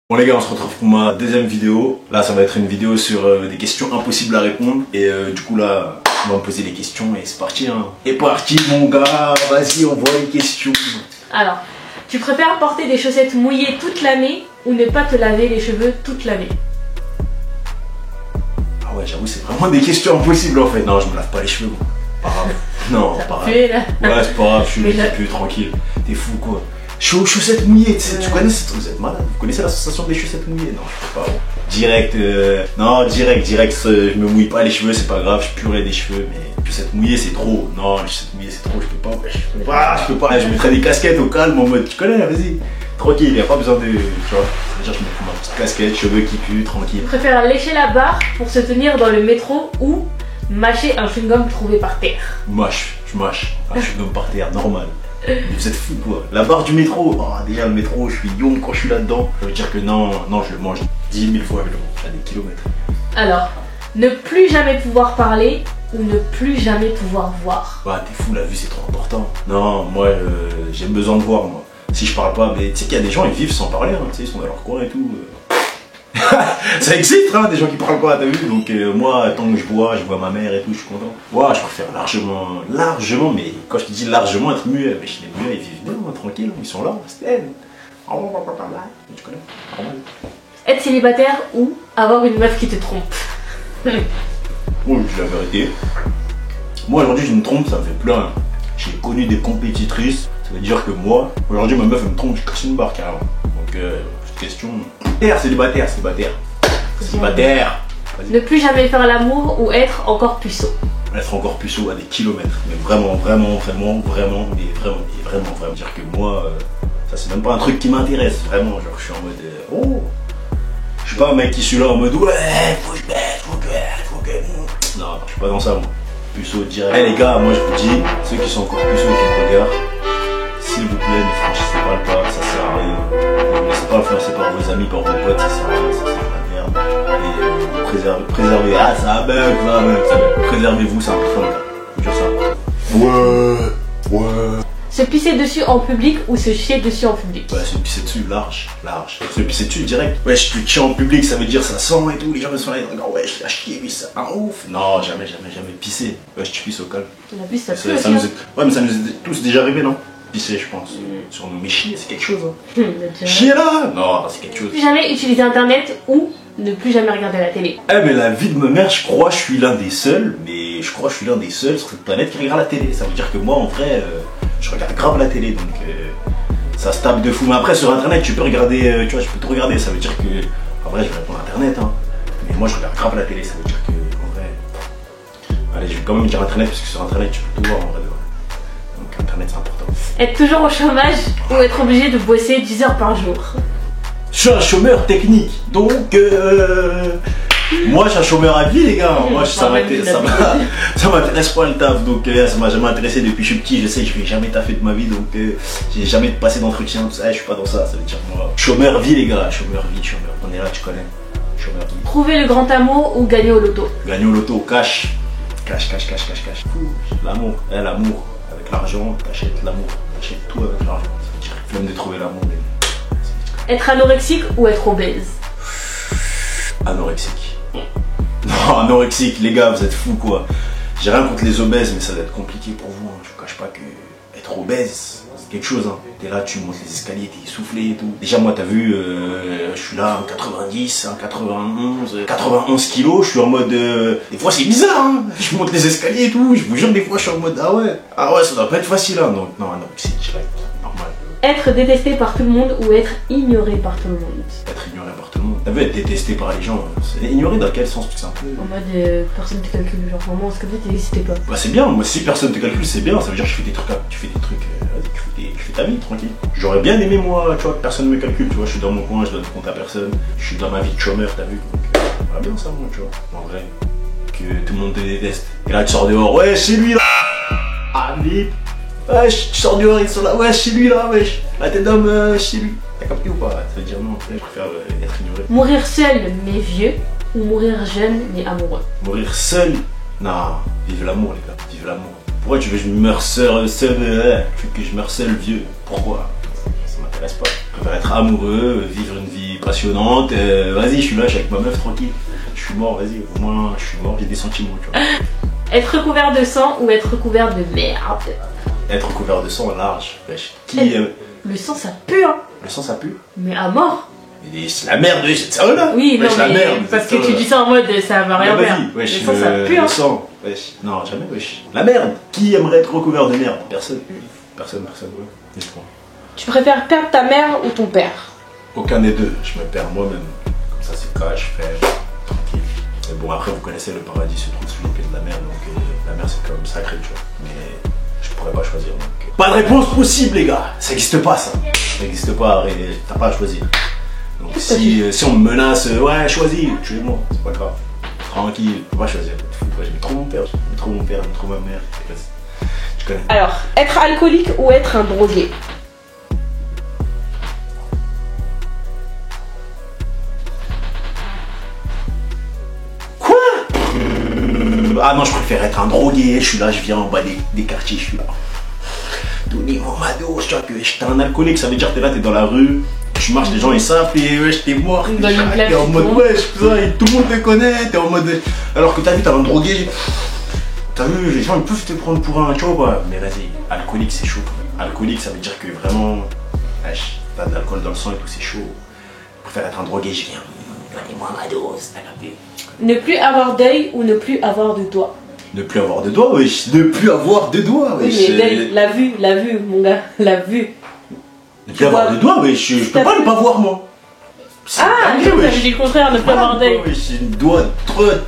Bon les gars, on se retrouve pour ma deuxième vidéo. Là ça va être une vidéo sur des questions impossibles à répondre. Et du coup là, on va me poser les questions et c'est parti hein. Et parti mon gars, vas-y on voit les questions. Alors, tu préfères porter des chaussettes mouillées toute l'année ou ne pas te laver les cheveux toute l'année? Ah ouais, j'avoue c'est vraiment des questions impossibles en fait. Non, je me lave pas les cheveux. Pas grave. Non, pas grave. Ouais, c'est pas grave, je suis plus tranquille. T'es fou quoi. Je suis aux chaussettes mouillées, tu sais, tu connais, vous êtes malade, vous connaissez la sensation des chaussettes mouillées? Non, je peux pas. Direct, non, direct, je me mouille pas les cheveux, c'est pas grave, je purerai des cheveux, mais chaussettes mouillées c'est trop. Non, les chaussettes mouillées c'est trop, je peux pas. Je mettrais des casquettes au calme en mode, tu connais, vas-y, tranquille, y a pas besoin de, tu vois, déjà je me prends ma petite casquette, cheveux qui puent, tranquille. Tu préfères lécher la barre pour se tenir dans le métro ou mâcher un chewing-gum trouvé par terre? Je mâche, un chewing-gum par terre, normal. Mais vous êtes fou quoi. La barre du métro, oh, déjà le métro, je suis young quand je suis là-dedans. Ça veut dire que non, je le mange 10 000 fois, je le mange à des kilomètres. Alors, ne plus jamais pouvoir parler ou ne plus jamais pouvoir voir? Bah t'es fou, la vue c'est trop important. Non, moi j'ai besoin de voir moi. Si je parle pas, mais tu sais qu'il y a des gens ils vivent sans parler, hein, tu sais, ils sont dans leur coin et tout. Ça existe hein, des gens qui parlent pas, t'as vu? Donc moi tant que je vois ma mère et tout, je suis content. Ouais, je préfère largement, mais quand je te dis largement être muet, mais les muets ils vivent bien, hein, tranquille, ils sont là, c'est tu connais, normal. Être célibataire ou avoir une meuf qui te trompe? Bon, je dis la vérité. Moi aujourd'hui je me trompe, ça me fait plus rien. J'ai connu des compétitrices, ça veut dire que moi, aujourd'hui ma meuf elle me trompe, je casse une barre carrément. Donc question. Célibataire. Ne plus jamais faire l'amour ou être encore puceau? Être encore puceau à des kilomètres. Mais vraiment. Dire que moi, ça c'est même pas un truc qui m'intéresse. Vraiment, genre je suis en mode. Oh. Je suis pas un mec qui suis là en mode ouais, faut que je baisse, Non, je suis pas dans ça moi. Puceau direct. Eh les gars, moi je vous dis, ceux qui sont encore puceaux et qui me regardent, s'il vous plaît, ne franchissez pas le pas, ça sert à rien. Ne laissez pas influencer par vos amis, par vos potes, ça sert à rien, ça sert à la merde. Et préservez, ah ça bug, préservez-vous, c'est important les gars. Je veux dire ça. Ouais. Se pisser dessus en public ou se chier dessus en public? Ouais, se pisser dessus, large. Se pisser dessus direct. Ouais, je te chie en public, ça veut dire ça sent et tout, les gens me sont là, ils regardent, ouais, je l'ai chier, oui, ça un ouf. Non, jamais pisser. Ouais, je te pisse au calme. La pisse, ça pue Ouais, mais ça nous est tous déjà arrivé, non? Pisser, je pense. Sur nous, mais chier, c'est quelque chose. Hein. Chier là? Non, c'est quelque chose. Ne plus jamais utiliser internet ou ne plus jamais regarder la télé? Eh, mais la vie de ma mère, je crois que je suis l'un des seuls, sur cette planète qui regarde la télé. Ça veut dire que moi, en vrai, je regarde grave la télé, donc ça se tape de fou. Mais après, sur internet, tu peux regarder, tu vois, je peux tout regarder. Ça veut dire que, en vrai, je vais répondre à internet, hein. Mais moi, je regarde grave la télé, ça veut dire que, en vrai. Allez, je vais quand même dire internet, parce que sur internet, tu peux tout voir en vrai. Donc, internet, c'est important. Être toujours au chômage ou être obligé de bosser 10 heures par jour? Je suis un chômeur technique, donc moi je suis un chômeur à vie les gars. Moi ça m'intéresse pas le taf, donc ça m'a jamais intéressé depuis que je suis petit. Je sais que je vais jamais taffer de ma vie, donc j'ai jamais passé d'entretien, tout ça. Je suis pas dans ça, ça veut dire moi chômeur vie les gars, chômeur. On est là, tu connais, chômeur vie. Trouver le grand amour ou gagner au loto? Gagner au loto, cash. L'amour, l'amour avec l'argent, t'achètes l'amour, t'achètes tout avec l'argent. Ça veut dire flemme de trouver l'amour. Être anorexique ou être obèse? Anorexique. Non, anorexique, les gars, vous êtes fous quoi. J'ai rien contre les obèses, mais ça va être compliqué pour vous. Hein. Je vous cache pas que être obèse, c'est quelque chose. Hein. T'es là, tu montes les escaliers, t'es essoufflé et tout. Déjà, moi, t'as vu, je suis là, 90, 91 kilos, je suis en mode. Des fois, c'est bizarre, hein. Je monte les escaliers et tout. Je vous jure, des fois, je suis en mode, ah ouais, ça doit pas être facile, hein. Donc, non, anorexique, direct, normal. Être détesté par tout le monde ou être ignoré par tout le monde? Être ignoré par tout le monde. T'as vu être détesté par les gens, c'est ignoré dans quel sens? C'est un peu. En mode personne te calcule, genre vraiment, ce que tu n'existais pas. Bah c'est bien, moi si personne te calcule c'est bien, ça veut dire que tu fais des trucs, tu fais ta vie tranquille. J'aurais bien aimé moi, tu vois, que personne me calcule, tu vois, je suis dans mon coin, je donne compte à personne, je suis dans ma vie de chômeur, t'as vu, donc j'aimerais bien ça moi, tu vois, en vrai, que tout le monde te déteste. Et là tu sors dehors, ouais c'est lui là. Ah vite. Wesh, tu sors dehors, ils sont là, wesh, c'est lui là, wesh. La tête d'homme, c'est lui. T'as capté ou pas? Ça veut dire non, je préfère être ignoré. Mourir seul mais vieux ou mourir jeune mais amoureux? Mourir seul? Non, vive l'amour les gars, vive l'amour. Pourquoi tu veux que je meurs seul, tu veux que je meurs seul vieux? Pourquoi? Ça m'intéresse pas. Je préfère être amoureux, vivre une vie passionnante. Vas-y, je suis là, je suis avec ma meuf tranquille. Je suis mort, vas-y, au moins je suis mort, j'ai des sentiments, tu vois. Être recouvert de sang ou être recouvert de merde? Être couvert de sang large, wesh. Le sang ça pue, hein. Le sang ça pue? Mais à mort. Mais c'est la merde, wesh, c'est ça là. Oui, wesh, non, la mais merde, parce que ça, tu dis ça en mode ça va rien faire. Vas-y, wesh, le sang ça pue, hein. le sang, wesh. Non, jamais, wesh. La merde. Qui aimerait être recouvert de merde? Personne. Personne, ouais. Laisse-moi. Tu préfères perdre ta mère ou ton père? Aucun des deux, je me perds moi-même. Comme ça, c'est cash, frère, tranquille. Mais bon, après, vous connaissez, le paradis se trouve sous les pieds de la mer, donc la mer, c'est quand même sacré, tu vois. Mais je pourrais pas choisir, donc. Pas de réponse possible, les gars. Ça n'existe pas, ça. Ça n'existe pas, et t'as pas à choisir. Donc, si on me menace, ouais, choisis, tuez-moi, c'est pas grave. Tranquille, je peux pas choisir. J'aime trop mon père, j'aime trop ma mère. Je connais. Alors, être alcoolique ou être un drogué? Ah non, je préfère être un drogué, je suis là, je viens en bas des quartiers, je suis là. Donnez-moi ma dose, tu vois que j'étais un alcoolique, ça veut dire que t'es là, t'es dans la rue, tu marches, les gens ils savent, et wesh, t'es mort, t'es en mode wesh, putain, tout le monde te connaît, t'es en mode. Alors que t'as vu, t'as un drogué, t'as vu, les gens ils peuvent te prendre pour un, tu vois, mais vas-y, alcoolique c'est chaud. Alcoolique ça veut dire que vraiment, wesh, t'as de l'alcool dans le sang et tout, c'est chaud. Je préfère être un drogué, je viens, donnez-moi ma dose, t'as capté. Ne plus avoir d'œil ou ne plus avoir de doigts? Ne plus avoir de doigts, wesh. Ne plus avoir de doigts, wesh. Oui, mais l'œil, la vue, mon gars, la vue. Ne plus avoir de doigts, wesh. Je peux pas ne pas voir, moi. Ah, je t'avais dit le contraire, ne plus avoir d'œil. Wesh, doigt,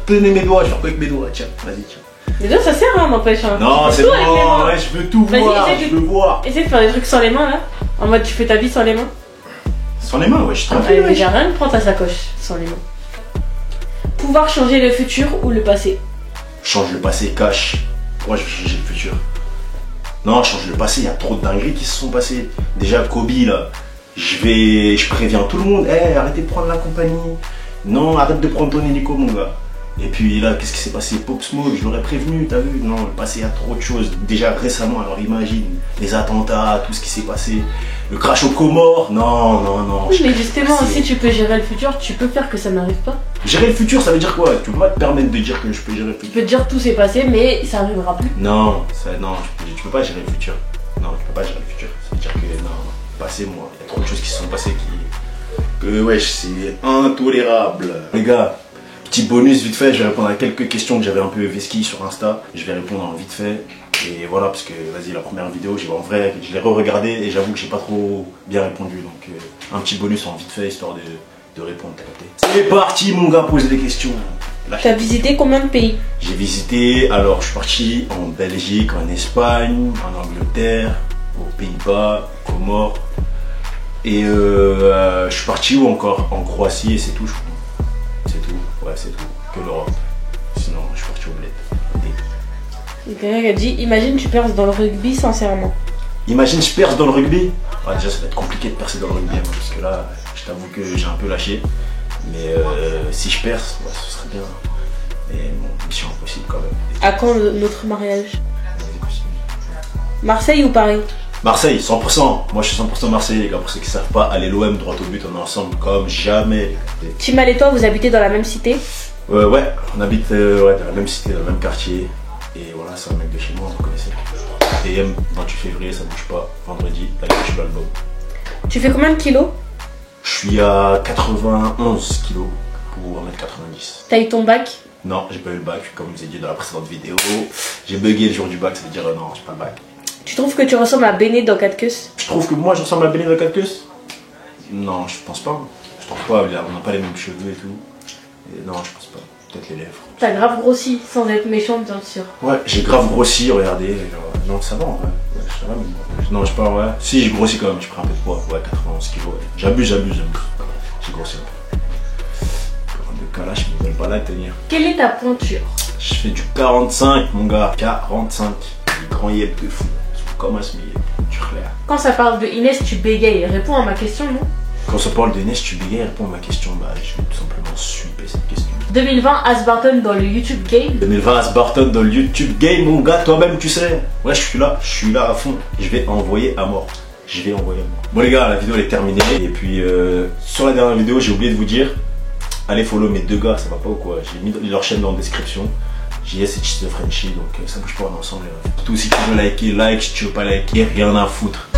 tenez mes doigts, je fais quoi avec mes doigts, tiens, vas-y, tiens. Les doigts, ça sert, hein, n'empêche. Hein. Non, c'est bon, ouais, je veux tout voir, je veux voir. Essaye de faire des trucs sans les mains, là. En mode, tu fais ta vie sans les mains. Sans les mains, wesh, tranquille, wesh. Déjà, rien, prends ta sacoche sans les mains. Pouvoir changer le futur ou le passé? Change le passé, cash. Pourquoi je vais changer le futur? Non, change le passé, il y a trop de dingueries qui se sont passées. Déjà, Kobe, là, je préviens tout le monde. Arrêtez de prendre la compagnie. Non, arrête de prendre ton hélico, mon gars. Et puis là, qu'est-ce qui s'est passé? Pop Smoke, je l'aurais prévenu, t'as vu? Non, le passé, il y a trop de choses. Déjà récemment, alors imagine, les attentats, tout ce qui s'est passé. Le crash aux Comores, non. Oui, mais justement, si tu peux gérer le futur, tu peux faire que ça n'arrive pas. Gérer le futur, ça veut dire quoi? Tu peux pas te permettre de dire que je peux gérer le futur. Tu peux te dire tout s'est passé, mais ça arrivera plus. Non, tu peux pas gérer le futur. Non, tu peux pas gérer le futur. Ça veut dire que non, passé, moi, il y a trop de choses qui se sont passées que wesh, c'est intolérable. Les gars, petit bonus vite fait, je vais répondre à quelques questions que j'avais un peu vesquilles sur Insta. Je vais répondre en vite fait. Et voilà, parce que vas-y, la première vidéo, en vrai, je l'ai re-regardée et j'avoue que j'ai pas trop bien répondu. Donc un petit bonus en vite fait, histoire de répondre, t'as capté. C'est parti mon gars, poser des questions. T'as visité combien de pays? J'ai visité, alors je suis parti en Belgique, en Espagne, en Angleterre, aux Pays-Bas, Comores. Et je suis parti où encore? En Croatie et c'est tout, je crois. C'est tout, ouais c'est tout, que l'Europe. Sinon je suis parti au bled. Quelqu'un qui a dit, imagine tu perces dans le rugby sincèrement. Imagine je perce dans le rugby? Ah, déjà ça va être compliqué de percer dans le rugby, hein, parce que là, je t'avoue que j'ai un peu lâché. Mais si je perce, ouais, ce serait bien. Mais bon, mission impossible quand même. À quand notre mariage? Marseille ou Paris? Marseille, 100%. Moi je suis 100% Marseillais, les gars. Pour ceux qui savent pas, allez l'OM droit au but, on est ensemble comme jamais. Timal et toi, vous habitez dans la même cité? Ouais, on habite dans la même cité, dans le même quartier. Et voilà, c'est un mec de chez moi, vous connaissez. DM, 28 février, ça bouge pas. Vendredi, là, je suis l'album. Tu fais combien de kilos? Je suis à 91 kilos pour 1m90. T'as eu ton bac? Non, j'ai pas eu le bac, comme je vous ai dit dans la précédente vidéo. J'ai bugué le jour du bac, ça veut dire non, j'ai pas le bac. Tu trouves que tu ressembles à Béné dans 4 queues? Je trouve que moi je ressemble à Béné dans 4 queues? Non, je pense pas. Je trouve pas, on n'a pas les mêmes cheveux et tout. Et non, je pense pas. Peut-être les lèvres. T'as grave grossi, sans être méchant bien sûr. Ouais, j'ai grave grossi, regardez. Genre, non, ça va en vrai. Ouais, ça va, mais non, je sais pas, ouais. Si, j'ai grossi quand même, j'ai pris un peu de poids. Ouais, 91 kilos. Ouais. J'abuse. J'ai grossi un peu. De calache, mais ils veulent pas la tenir. Quelle est ta pointure? Je fais du 45, mon gars. 45. Du grand yep de fou. Comme ça, mais tu relèves. Quand ça parle de Inès, tu bégayes. Réponds à ma question, non? Quand ça parle de Inès, tu bégayes, réponds à ma question. Bah, je vais tout simplement sweeper cette question. 2020, Asbarton dans le YouTube Game. 2020, Asbarton dans le YouTube Game, mon gars, toi-même, tu sais. Ouais, je suis là à fond. Je vais envoyer à mort. je vais envoyer moi. Bon les gars, la vidéo elle est terminée. Et puis sur la dernière vidéo, j'ai oublié de vous dire, allez follow mes 2 gars, ça va pas ou quoi? J'ai mis leur chaîne dans la description. JS et Cheese the Frenchie, donc ça bouge pas, on est ensemble. Surtout si tu veux liker, like, si tu veux pas liker, rien à foutre.